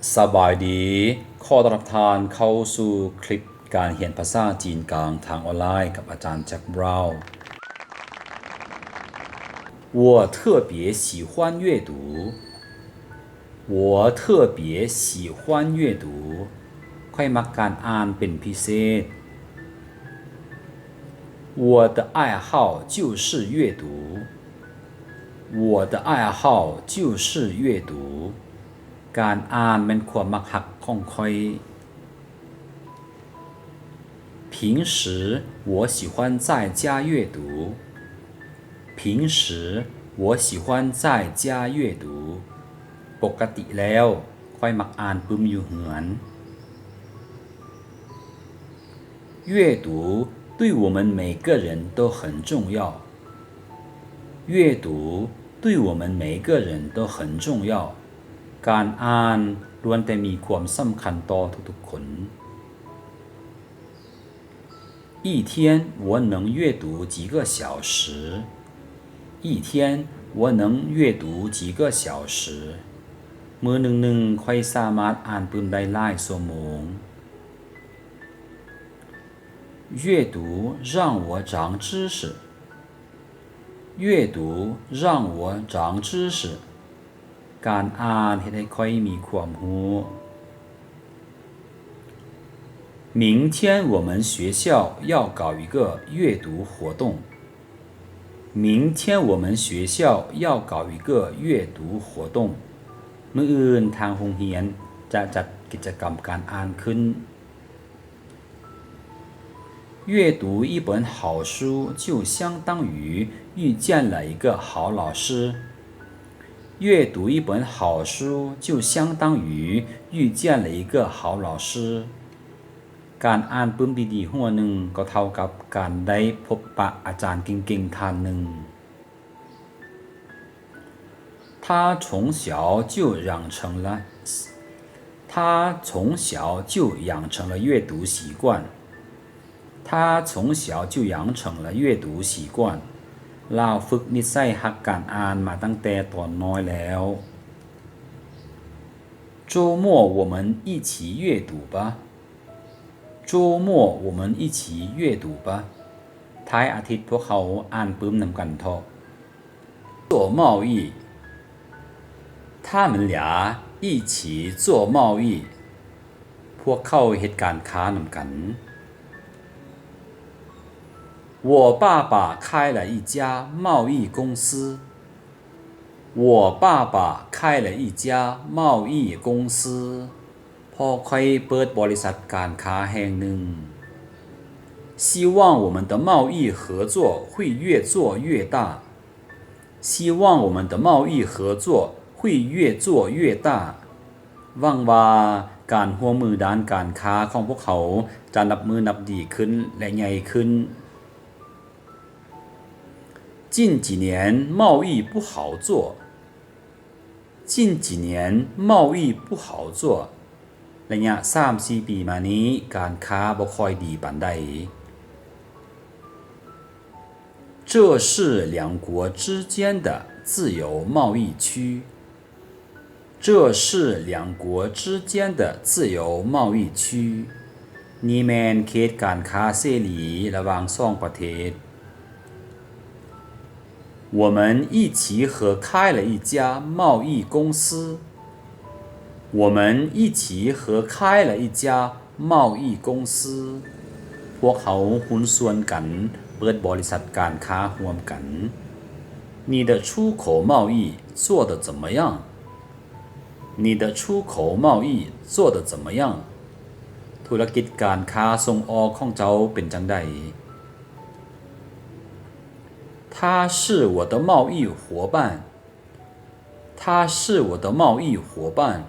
สบายดีขอต้อนรับท่านเข้าสู่คลิปการเรียนภาษาจีนกลางทางออนไลน์กับอาจารย์แจ็คบราวน์我特别喜欢阅读我特别喜欢阅读ค่อยมักการอ่านเป็นพิเศษ我的爱好就是阅读我的爱好就是阅读การอ่านเป็นความมักหักของค่อย平时我喜欢在家阅读平时我喜欢在家阅读ปกติแล้วค่อยมักอ่านปึ้มอยู่เหือน阅读对我们每个人都很重要阅读对我们每个人都很重要การอ่านล้วนแต่มีความสำคัญต่อทุกๆคน一天我能阅读几个小时一天我能阅读几个小时มื้อหนึ่งค่อยสามารถอ่านปึ้มได้หลายชั่วโมง阅读让我长知识阅读让我长知识การอ่านเฮ็ดให้ค่อยมีความรู้明天我们学校要搞一个阅读活动明天我们学校要搞一个阅读活动มื้ออื่นทางโรงเรียนจะจัดกิจกรรมการอ่านขึ้น阅读一本好书就相当于遇见了一个好老师阅读一本好书就相当于遇见了一个好老师การอ่านปึ้มดีๆหัวหนึ่งก็เท่ากับการได้พบปะอาจารย์เก่งๆท่านหนึ่ง他从小就养成了阅读习惯他从小就养成了阅读习惯เราฝึกนิสัยหักการอ่านมาตั้งแต่ตอนน้อยแล้ว周末我们一起阅读吧周末我们一起阅读吧ท้ายอาทิตย์พวกเขาอ่านปึ้มนำกันเถอะ做贸易他们俩一起做贸易พวกเขาเฮ็ดการค้านำกัน我爸爸开了一家贸易公司我爸爸开了一家贸易公司พ่อค่อยเปิดบริษัทการค้าแห่งหนึ่ง希望我们的贸易合作会越做越大希望我们的贸易合作会越做越大หวังว่าการร่วมมือด้านการค้าของพวกเขาจะนับมือนับดีขึ้นและใหญ่ขึ้น近几年贸易不好做近几年贸易不好做ระยะ 3-4 ปีมานี้การค้าบ่ค่อยดีปานใด这是两国之间的自由贸易区这是两国之间的自由贸易区นี่แม่นเขตการค้าเสรีระหว่างสองประเทศ我们一起合开了一家贸易公司我们一起合开了一家贸易公司พวกเขาหุ้นส่วนกันเปิดบริษัทการค้าร่วมกัน你的出口贸易做得怎么样你的出口贸易做得怎么样ธุรกิจการค้าส่งออกของเจ้าเป็นจังได他是我的贸易伙伴他是我的贸易伙伴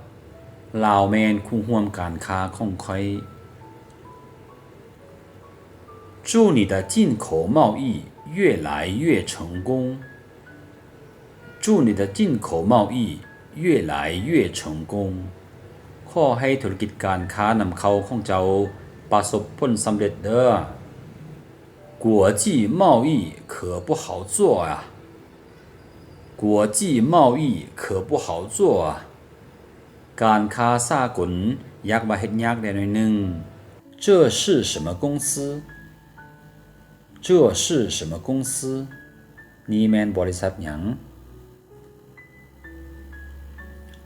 ลาวแมนคู่ร่วมการค้าของค่อย祝你的进口贸易越来越成功祝你的进口贸易越来越成功ขอให้ธุรกิจการค้านำเข้าของเจ้าประสบผลสำเร็จเด้อ国际贸易可不好做啊国际贸易可不好做啊การค้าสากลอยากว่าเฮ็ดยากได้หน่อยหนึง这是什么公司这是什么公司นี่แม่นบริษัทหยัง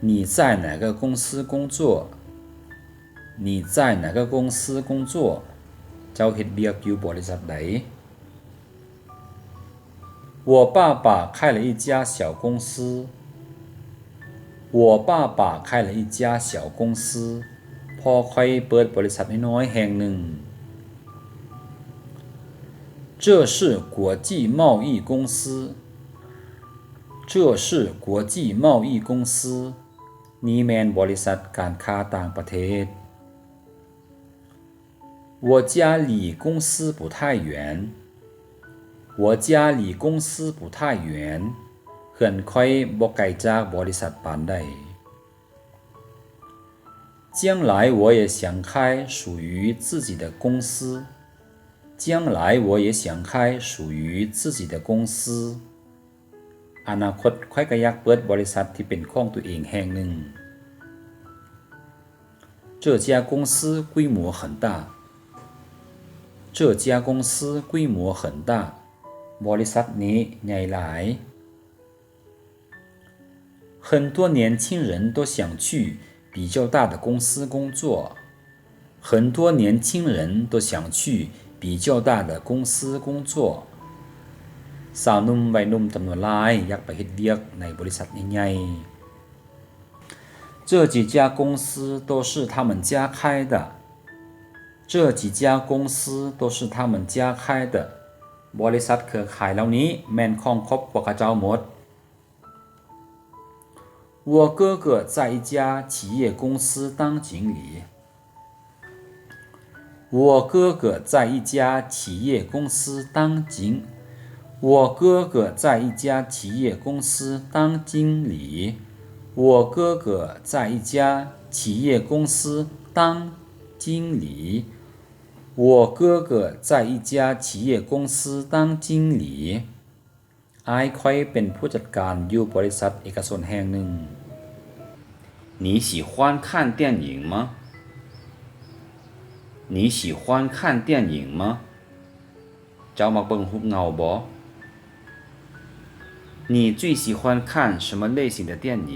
你在哪个公司工作你在哪个公司工作เจ้าเฮ็ดเวียกอยู่บริษัทใด我爸爸开了一家小公司我爸爸开了一家小公司พ่อค่อยเปิดบริษัทน้อยๆแห่งหนึ่ง这是国际贸易公司这是国际贸易公司นี่แม่นบริษัทการค้าต่างประเทศ我家离公司不太远我家离公司不太远เฮือนค่อยบ่ไกลจากบริษัทปานใด将来我也想开属于自己的公司将来我也想开属于自己的公司อนาคตค่อยก็อยากเปิดบริษัทที่เป็นของตัวเองแห่งหนึ่ง这家公司规模很大这家公司规模很大บริษัทนี้ใหญ่หลาย很多年轻人都想去比较大的公司工作很多年轻人都想去比较大的公司工作สาวหนุ่มวัยหนุ่มจำนวนหลายอยากไปเฮ็ดเวียกในบริษัทใหญ่ๆ这几家公司都是他们家开的这几家公司都是他们家开的บริษัทเครือข่ายเหล่านี้แม่นของครอบครัวเขาเจ้าหมด我哥哥在一家企业公司当经理我哥哥在一家企业公司当经我哥哥在一家企业公司当经理我哥哥在一家企业公司当经理我哥哥在一家企业公司当经理อายค่อยเป็นผู้จัดการอยู่บริษัทเอกชนแห่งหนึ่ง你喜欢看电影吗你喜欢看电影吗เจ้ามักเบิ่งรูปเงาบ่你最喜欢看什么类型的电影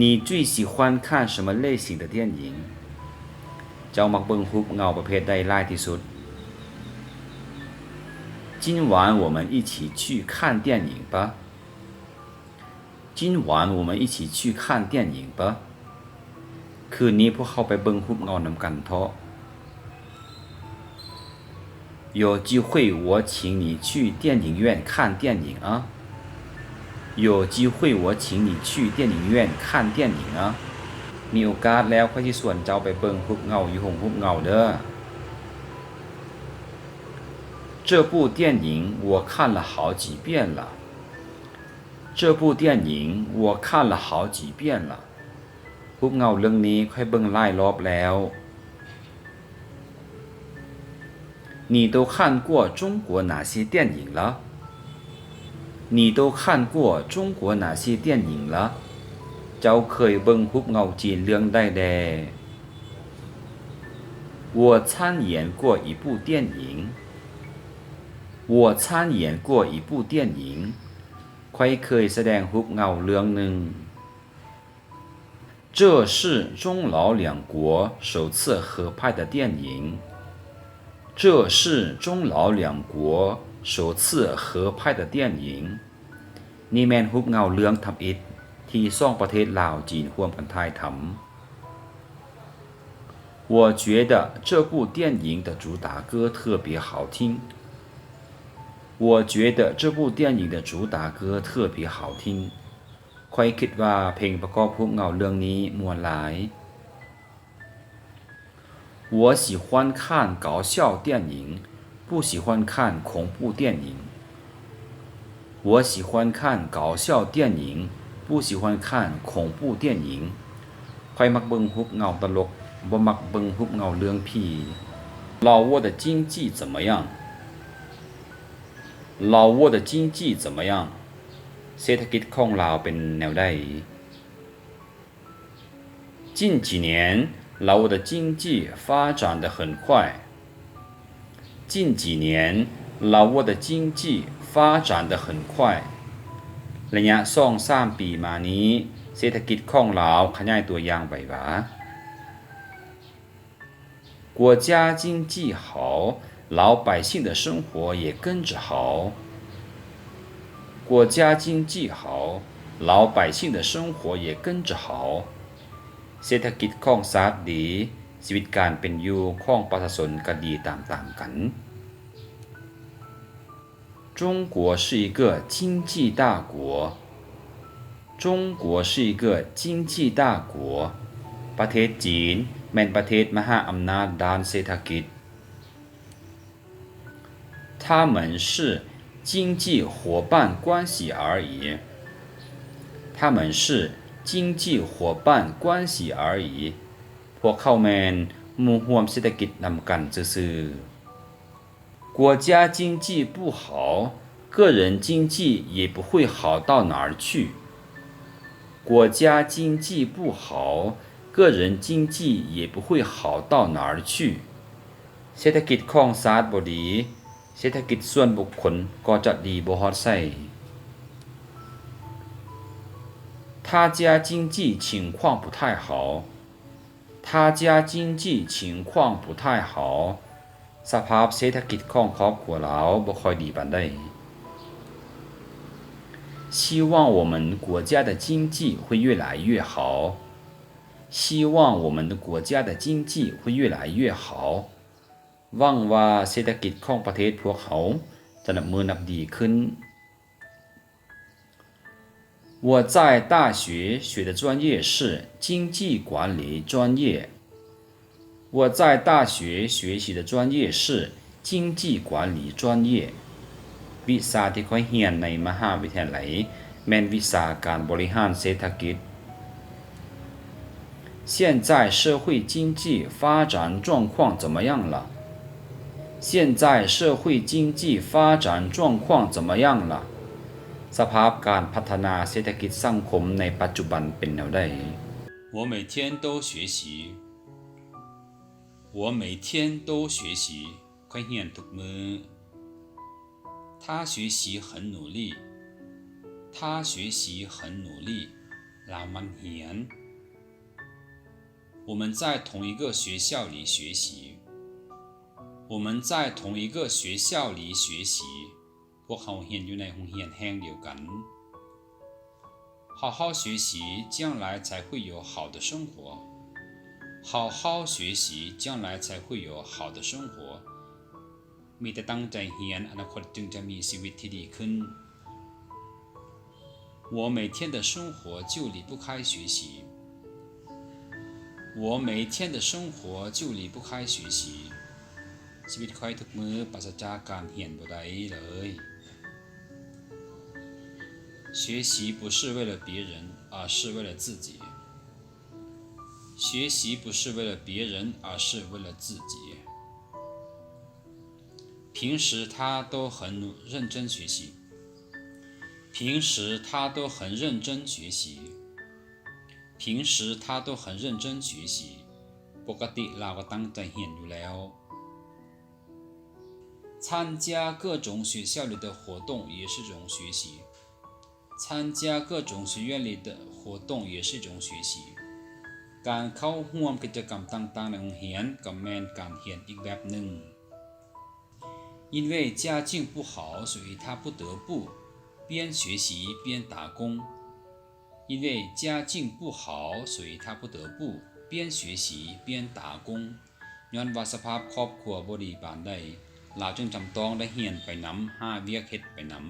你最喜欢看什么类型的电影เจ้ามักเบิ่งรูปเงาประเภทใดหลายที่สุด今晚我们一起去看电影吧今晚我们一起去看电影吧คืนนี้พวกเขาไปเบิ่งรูปเงานำกันเถาะ有机会我请你去电影院看电影啊有机会我请你去电影院看电影啊มีโอกาสแล้วค่อยสิชวนเจ้าไปเบิ่งรูปเงาอยู่โรงรูปเงาเด้อ这部电影我看了好几遍了这部电影我看了好几遍了รูปเงาเรื่องนี้ค่อยเบิ่งหลายรอบแล้ว你都看过中国哪些电影了你都看过中国哪些电影了เจ้าเคยเบิ่งรูปเงาจีนเรื่องใดแด我参演过一部电影我参演过一部电影ค่อยเคยแสดงรูปเงาเรื่องหนึ่ง这是中老两国首次合拍的电影这是中老两国首次合拍的电影นี่แม่นรูปเงาเรื่องทำอิฐที่สองประเทศลาวจีนร่วมกันถ่ายทำ我觉得这部电影的主打歌特别好听我觉得这部电影的主打歌特别好听ค่อยคิดว่าเพลงประกอบรูปเงาเรื่องนี้ม่วนหลาย我喜欢看搞笑电影不喜欢看恐怖电影我喜欢看搞笑电影不喜欢看恐怖电影ค่อยมักเบิ่งรูปเงาตลกบ่มักเบิ่งรูปเงาเรื่องผี老挝的经济怎么样老挝的经济怎么样เศรษฐกิจของลาวเป็นแนวใด近几年，老挝的经济发展得很快。近几年，老挝的经济发展得很快ระยะ2-3 ปีมานี้เศรษฐกิจของลาวขยายตัวอย่างไวหวา国家经济好，老百姓的生活也跟着好。国家经济好，老百姓的生活也跟着好。เศรษฐกิจของรัฐดีชีวิตการเป็นอยู่ของประชาชนก็ดีตามๆกัน中国是一个经济大国。中国是一个经济大国。ประเทศจีนแม่นประเทศมหาอำนาจด้านเศรษฐกิจ他们是经济伙伴关系而已。他们是经济伙伴关系而已。พวกเขาแม่นหมู่ร่วมเศรษฐกิจนำกันซื่อๆ国家经济不好，个人经济也不会好到哪儿去。国家经济不好，个人经济也不会好到哪儿去。เศรษฐกิจของรัฐบ่ดีเศรษฐกิจส่วนบุคคลก็จะดีบ่ฮอดไส他家经济情况不太好。他家经济情况不太好。สภาพเศรษฐกิจของครอบครัวเราบ่ค่อยดีปานใด希望我们国家的经济会越来越好。希望我们的国家的经济会越来越好。หวังว่าเศรษฐกิจของประเทศพวกเขาจะนับมือนับดีขึ้น我在大学学的专业是经济管理专业。我在大学学习的专业是经济管理专业。วิชาที่ข้อยเรียนในมหาวิทยาลัยแม่นวิชาการบริหารเศรษฐกิจ现在社会经济发展状况怎么样了？现在社会经济发展状况怎么样了？สภาพการพัฒนาเศรษฐกิจสังคมในปัจจุบันเป็นแนวใด我每天都学习。我每天都学习。ข้อยเรียนทุกมื้อ他学习很努力。他学习很努力。เรามันเรียน我们在同一个学校里学习。我们在同一个学校里学习。พวกเขาเรียนอยู่ในโรงเรียนแห่งเดียวกัน好好学习将来才会有好的生活。好好学习将来才会有好的生活มีแต่ตั้งใจเรียนอนาคตจึงจะมีชีวิตที่ดีขึ้น我每天的生活就离不开学习。我每天的生活就离不开学习ชีวิตข้อยทุกมื้อปราศจากการเรียนบ่ได้เลย学习不是为了别人而是为了自己学习不是为了别人而是为了自己平时他都很认真学习平时他都很认真学习平时他都很认真学习ปกติเราก็ตั้งใจเรียนอยู่แล้ว参加各种学校里的活动也是一种学习参加各种学院里的活动也是一种学习การเข้าร่วมกิจกรรมต่างๆในโรงเรียนก็แม่นการเรียนอีกแบบหนึ่ง因为家境不好所以他不得不边学习边打工因为家境不好所以他不得不边学习边打工ย้อนว่าสภาพครอบครัวบ่ดีปานใดเราจึงจำต้องได้เรียนไปนำหาเวียกเฮ็ดไปนำ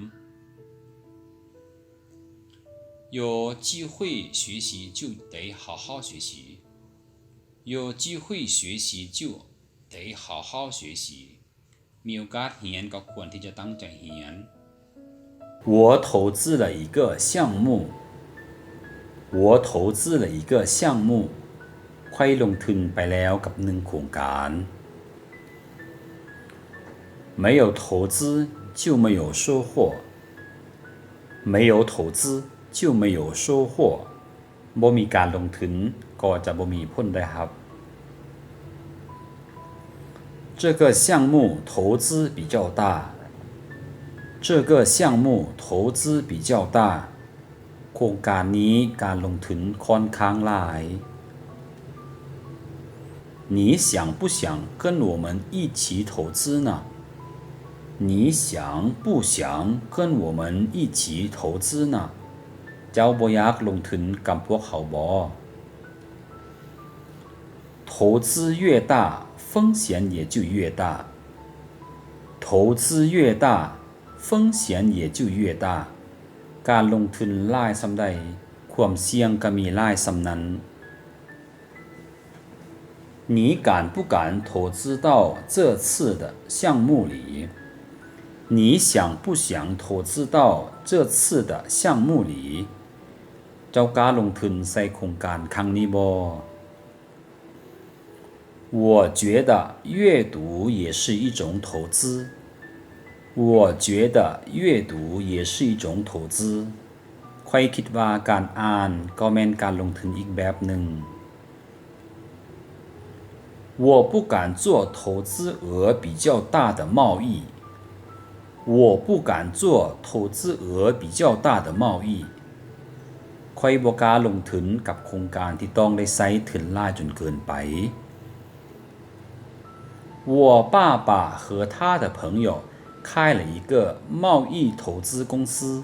有机会学习就得好好学习有机会学习就得好好学习มีโอกาสเรียนก็ควรที่จะตั้งใจเรียน我投资了一个项目我投资了一个项目ข้อยลงทุนไปแล้วกับ1โครงการ没有投资就没有收获没有投资就没有收获บ่มีการลงทุน ก็จะบ่มีผลได้ครับ这个项目投资比较大这个项目投资比较大โครงการนี้การลงทุนค่อนข้างหลาย你想不想跟我们一起投资呢你想不想跟我们一起投资呢เจ้าบ่อยากลงทุนกับพวกเขาบ่投资越大风险也就越大投资越大风险也就越大การลงทุนหลายส่ำใดความเสี่ยงก็มีหลายส่ำนั้น你敢不敢投资到这次的项目里你想不想投资到这次的项目里เจ้ากล้าลงทุนใส่โครงการครั้งนี้บ่我觉得阅读也是一种投资我觉得阅读也是一种投资ข้อยคิดว่าการอ่านก็แม่นการลงทุนอีกแบบหนึ่ง我不敢做投资额比较大的贸易我不敢做投资额比较大的贸易ข้อยบ่กล้าลงทุนกับโครงการที่ต้องได้ใช้ทุนหลายจนเกินไป我爸爸和他的朋友开了一个贸易投资公司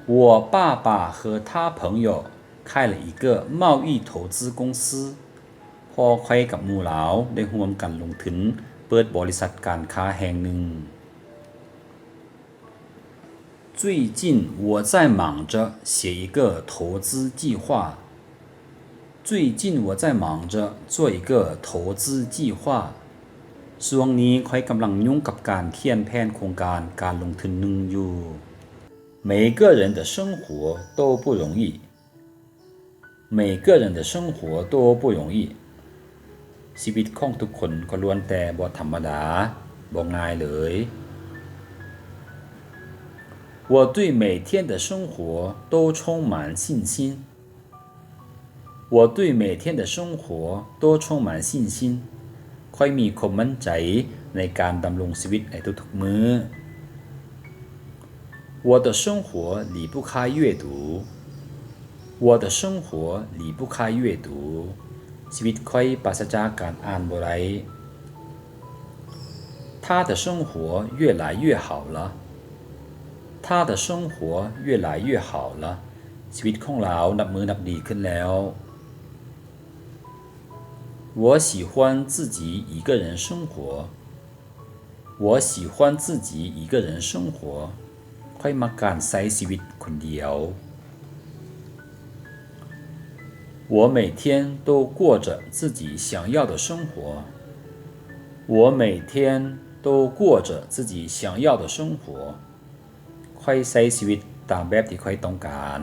我爸爸和他朋友开了一个贸易投资公司พ่อข้อยกับหมู่หลาวได้ร่วมกันลงทุนเปิดบริษัทการค้าแห่งหนึ่ง最近我在忙着写一个投资计划最近我在忙着做一个投资计划ช่วงนี้ข้อยกำลังยุ่งกับการเขียนแผนโครงการการลงทุนหนึ่งอยู่每个人的生活都不容易每个人的生活都不容易ชีวิตของทุกคนก็ล้วนแต่บ่ธรรมดาบ่ง่ายเลย我对每天的生活都充满信心我对每天的生活都充满信心ค่อยมีความมั่นใจในการดำรงชีวิตในทุกๆมื้อ我的生活离不开阅读我的生活离不开阅读ชีวิตค่อยปราศจากการอ่านบ่ได้他的生活越来越好了他的生活越来越好了ชีวิตของเรานับมือนับดีขึ้นแล้ว我喜欢自己一个人生活我喜欢自己一个人生活ค่อยมักการใช้ชีวิตคนเดียว我每天都过着自己想要的生活我每天都过着自己想要的生活ค่อยใช้ชีวิตตามแบบที่ค่อยต้องการ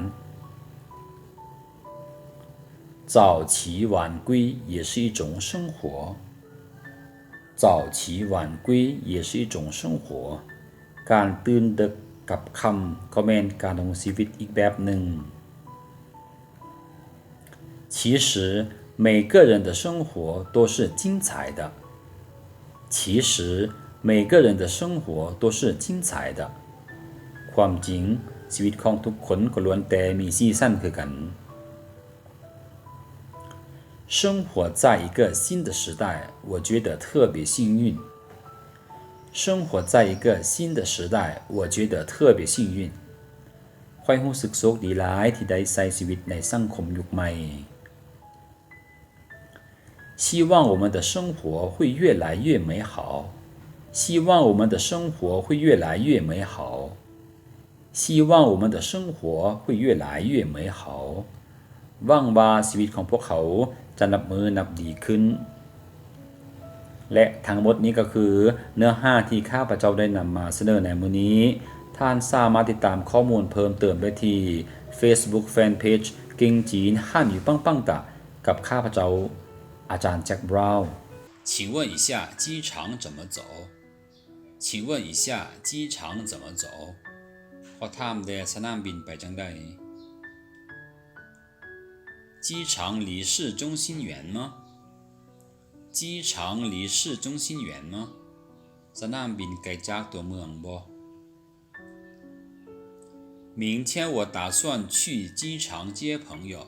早起晚归也是一种生活早起晚归也是一种生活การตื่นดึกกับค่ำก็แม่นการดำรงชีวิตอีกแบบหนึ่ง其实每个人的生活都是精彩的其实每个人的生活都是精彩的ความจริงชีวิตของทุกคนก็ล้วนแต่มีสีสันคือกัน生活在一个新的时代我觉得特别幸运生活在一个新的时代我觉得特别幸运ค่อยรู้สึกโชคดีหลายที่ได้ใช้ชีวิตในสังคมยุคใหม่希望我们的生活会越来越美好希望我们的生活会越来越美好希望我们的生活会越来越美好หวังว่าชีวิตของพวกเขาจะนับมือนับดีขึ้นและทั้งหมดนี้ก็คือเนื้อหาที่ข้าพเจ้าได้นำมาเสนอในมื้อนี้ท่านสามารถติดตามข้อมูลเพิ่มเติมได้ที่ Facebook Fanpage เก่งจีน汉语棒棒哒กับข้าพเจ้าอาจารย์แจ็คบราวน์请问一下机场怎么走请问一下机场怎么走ขอถามแด่สนามบินไปจังได๋机场离市中心远吗？机场离市中心远吗？สนามบินไกลจากตัวเมืองบ่明天我打算去机场接朋友。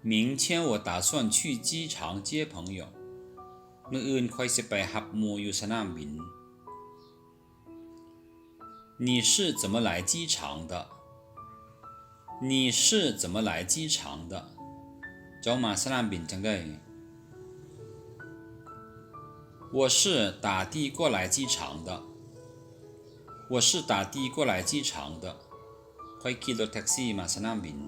明天我打算去机场接朋友。มื้ออื่นค่อยสิไปรับหมู่อยู่สนามบิน你是怎么来机场的？你是怎么来机场的？เจ้ามาสนามบินจังได๋我是打的过来机场的。我是打的过来机场的。ค่อยขี่รถแท็กซี่มาสนามบิน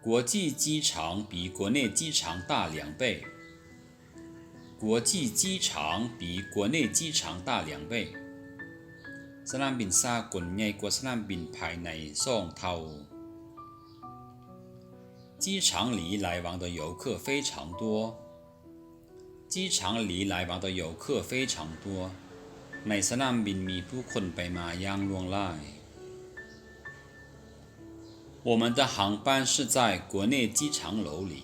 国际机场比国内机场大2倍。国际机场比国内机场大2倍。สนามบินสากลใหญ่กว่าสนามบินภายใน2เท่า机场里来往的游客非常多。机场里来往的游客非常多。ในสนามบินมีผู้คนไปมาอย่างล่วงหลาย我们的航班是在国内机场楼里。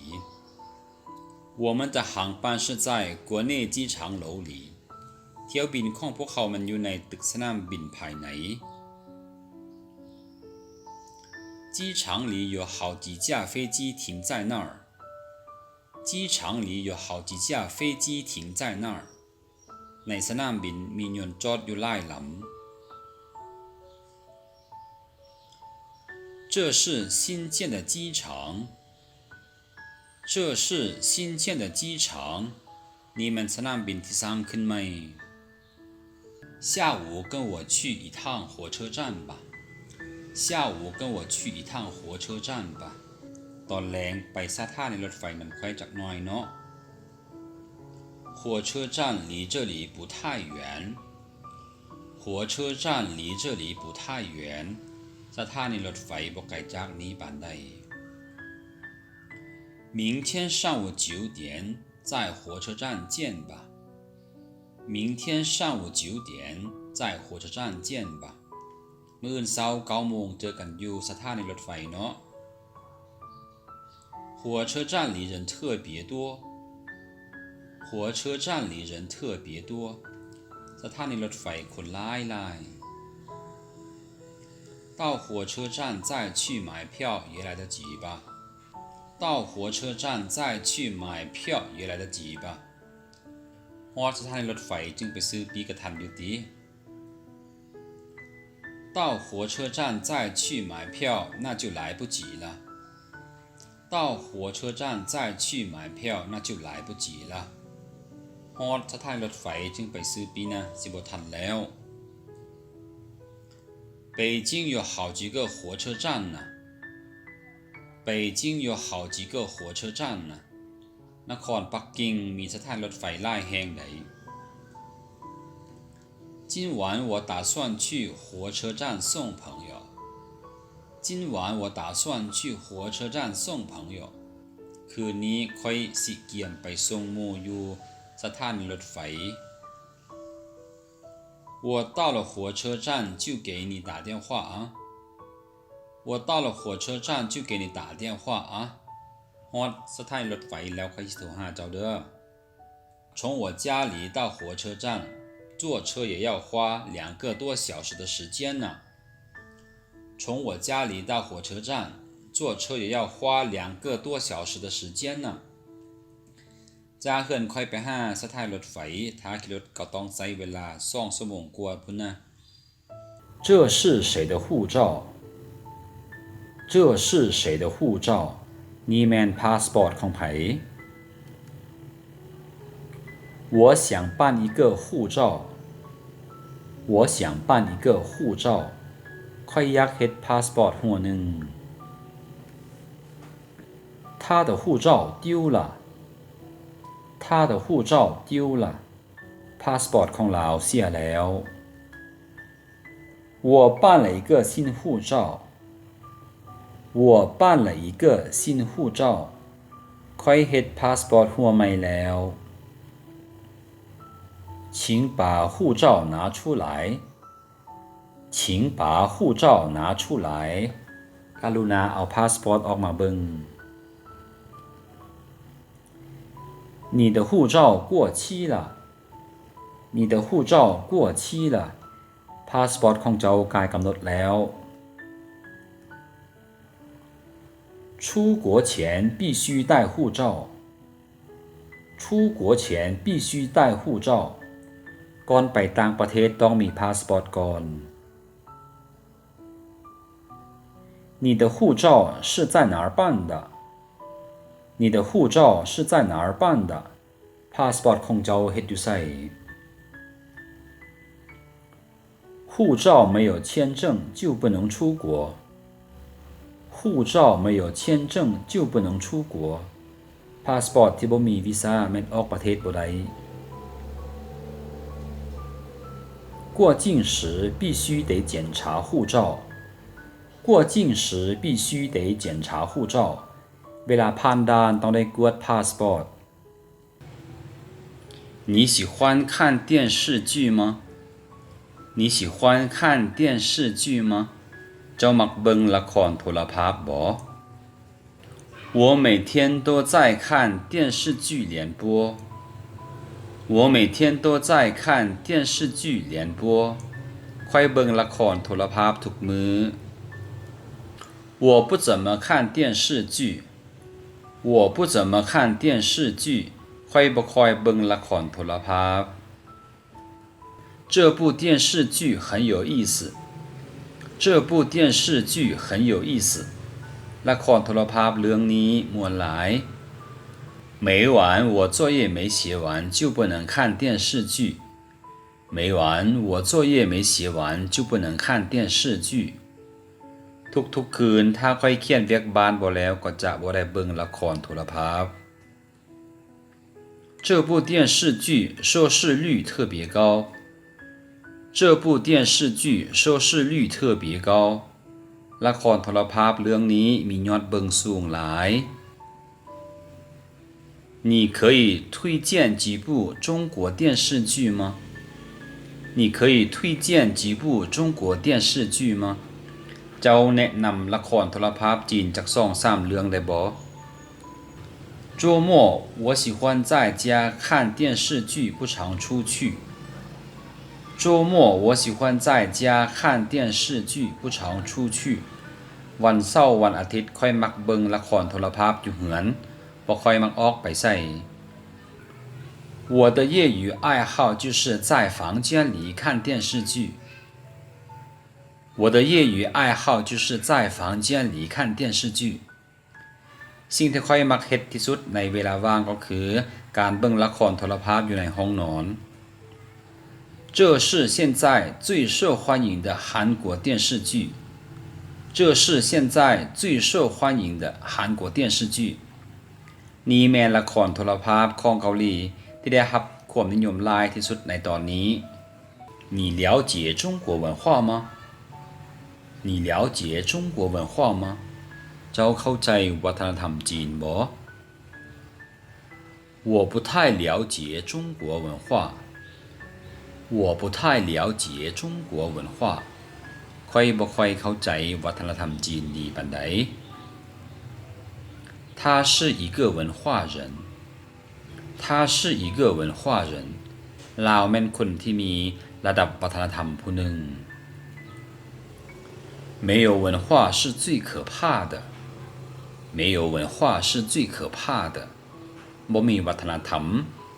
我们的航班是在国内机场楼里。เที่ยวบินของพวกเขามันอยู่ในตึกสนามบินภายใน机场里有好几架飞机停在那儿。机场里有好几架飞机停在那儿。ในสนามบินมียนต์จอดอยู่หลายลำ这是新建的机场。这是新建的机场。นี่มันสนามบินที่สร้างขึ้นใหม่下午跟我去一趟火车站吧。下午跟我去一趟火车站吧。ตอนแลงไปสถานีรถไฟมันค่อยจักหน่อยเนาะ火车站离这里不太远。火车站离这里不太远。สถานีรถไฟบ่ไกลจากนี้ปานใด明天上午9点在火车站见吧。明天上午9点在火车站见吧。มื้ออื่นเช้า9โมงเจอกันอยู่สถานีรถไฟเนาะ火车站里人特别多。火车站里人特别多。สถานีรถไฟคนหลาย到火车站再去买票也来得及吧。到火车站再去买票也来得及吧。ฮอดสถานีรถไฟจึงไปซื้อปีกระทันอยู่ติ到火车站再去买票那就来不及了。到火车站再去买票那就来不及了。ฮอดสถานีรถไฟจึงไปซื้อปีนะสิบ่ทันแล้ว北京有好几个火车站呢。北京有好几个火车站呢。นครปักกิ่งมีสถานีรถไฟหลายแห่งใด今晚我打算去火车站送朋友。今晚我打算去火车站送朋友。คืนนี้ค่อยสิเกียมไปส่งหมู่อยู่สถานีรถไฟ我到了火车站就给你打电话啊。我到了火车站就给你打电话啊。ฮอดสถานีรถไฟแล้วค่อยสิโทรหาเจ้าเด้อ从我家里到火车站坐车也要花2个多小时的时间呢。从我家里到火车站坐车也要花2个多小时的时间呢。จากเฮือนค่อยไปหาสถานีรถไฟถ้าขี่รถก็ต้องใช้เวลา2ชั่วโมงกว่าพุ่นนะ这是谁的护照？这是谁的护照？นี่แม่นพาสปอร์ตของไผ我想办一个护照。我想办一个护照。ค่อยอยากเฮ็ดพาสปอร์ตหัวหนึ่ง他的护照丢了。他的护照丢了พาสปอร์ตของเราเสียแล้ว我办了一个新护照。我办了一个新护照。ค่อยเฮ็ดพาสปอร์ตหัวใหม่แล้ว请把护照拿出来。请把护照拿出来。กรุณาเอาพาสปอร์ตออกมาเบิ่ง你的护照过期了你的护照过期了พาสปอร์ตของเจ้ากายกำหนดแล้ว出国前必须带护照出国前必须带护照ก่อนไปต่างประเทศต้องมีพาสปอร์ตก่อน你的护照是在哪儿办的你的护照是在哪儿办的พาสปอร์ตของเจ้าเฮ็ดอยู่ไส护照没有签证就不能出国护照没有签证就不能出国พาสปอร์ตที่บ่มีวีซ่าแม่นออกประเทศบ่ได้过境时必须得检查护照过境时必须得检查护照เวลาผ่านด่านต้องได้กวดพาสปอร์ต你喜欢看电视剧吗你喜欢看电视剧吗เจ้ามักเบิ่งละครโทรภาพบ่我每天都在看电视剧联播我每天都在看电视剧联播ค่อยเบิ่งละครโทรภาพทุกมื้อ我不怎么看电视剧我不怎么看电视剧ค่อยบ่ค่อยเบิ่งละครโทรภาพ这部电视剧很有意思这部电视剧很有意思ละครโทรภาพเรื่องนี้ม่วนหลาย每晚我作业没写完就不能看电视剧每晚我作业没写完就不能看电视剧ทุกๆคืนถ้าค่อยเขียนเวียกบ้านบ่แล้วก็จะบ่ได้เบิ่งละครโทรภาพ这部电视剧收视率特别高这部电视剧收视率特别高ละครโทรภาพเรื่องนี้มียอดเบิ่งสูงหลาย你可以推荐几部中国电视剧吗你可以推荐几部中国电视剧吗เจ้าแนะนำละครโทรภาพจีนจัก2-3เรื่องได้บ่周末我喜欢在家看电视剧不常出去周末我喜欢在家看电视剧不常出去วันเสาร์วันอาทิตย์ค่อยมักเบิ่งละครโทรภาพอยู่เหือนบ่ค่อยมักออกไปไส我的业余爱好就是在房间里看电视剧我的业余爱好就是在房间里看电视剧สิ่งที่ค่อยมักเฮ็ดที่สุดในเวลาว่างก็คือการเบิ่งละครโทรภาพอยู่ในห้องนอน这是现在最受欢迎的韩国电视剧这是现在最受欢迎的韩国电视剧นี่แม่นละครโทรภาพของเกาหลีที่ได้รับความนิยมหลายที่สุดในตอนนี้你了解中国文化吗你了解中国文化吗เจ้าเข้าใจวัฒนธรรมจีนบ่我不太了解中国文化我不太了解中国文化ค่อยบ่ค่อยเข้าใจวัฒนธรรมจีนดีปานใด他是一个文化人他是一个文化人ลาวแม่นคนที่มีระดับวัฒนธรรมผู้หนึ่ง没有文化是最可怕的没有文化是最可怕的บ่มีวัฒนธรรม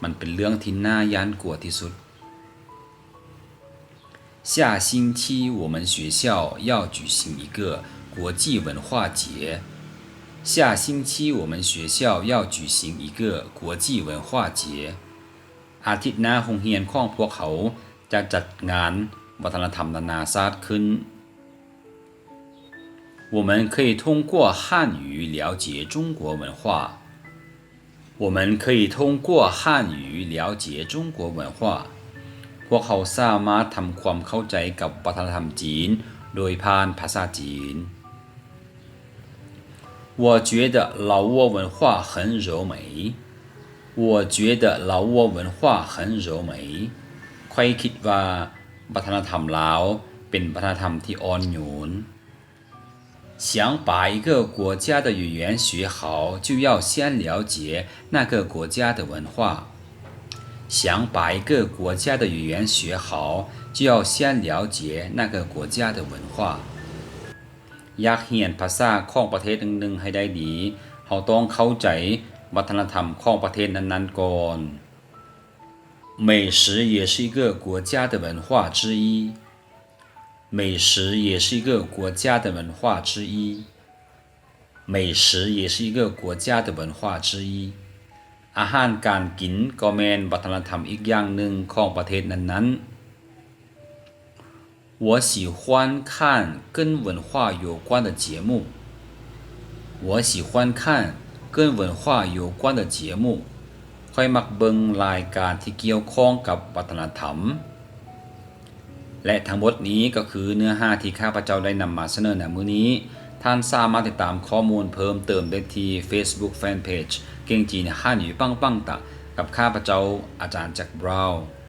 มันเป็นเรื่องที่น่าย้านกลัวที่สุด下星期我们学校要举行一个国际文化节下星期我们学校要举行一个国际文化节อาทิตย์หน้าโรงเรียนของพวกเขาจะจัดงานวัฒนธรรมนานาชาติขึ้น我们可以通过汉语了解中国文化我们可以通过汉语了解中国文化พวกเขาสามารถทำความเข้าใจกับวัฒนธรรมจีนโดยผ่านภาษาจีน我觉得老挝文化很柔美我觉得老挝文化很柔美ค่อยคิดว่าวัฒนธรรมลาวเป็นวัฒนธรรมที่อ่อนโยน想把一个国家的语言学好，就要先了解那个国家的文化。想把一个国家的语言学好，就要先了解那个国家的文化。อยากเรียนภาษาของประเทศหนึ่งๆให้ได้ดีเราต้องเข้าใจวัฒนธรรมของประเทศนั้นๆก่อน美食也是一个国家的文化之一美食也是一个国家的文化之一美食也是一个国家的文化之一อาหารการกินก็แม่นวัฒนธรรมอีกอย่างหนึ่งของประเทศนั้นๆ我喜欢看跟文化有关的节目我喜欢看跟文化有关的节目ค่อยมักเบิ่งรายการที่เกี่ยวข้องกับวัฒนธรรมและทั้งหมดนี้ก็คือเนื้อหาที่ข้าพเจ้าได้นำมาเสนอในมื้อนี้ท่านสามารถติดตามข้อมูลเพิ่มเติมได้ที่ Facebook Fanpage เก่งจีนฮั่นอยู่ปังปังตะกับข้าพเจ้าอาจารย์แจ็คบราวน์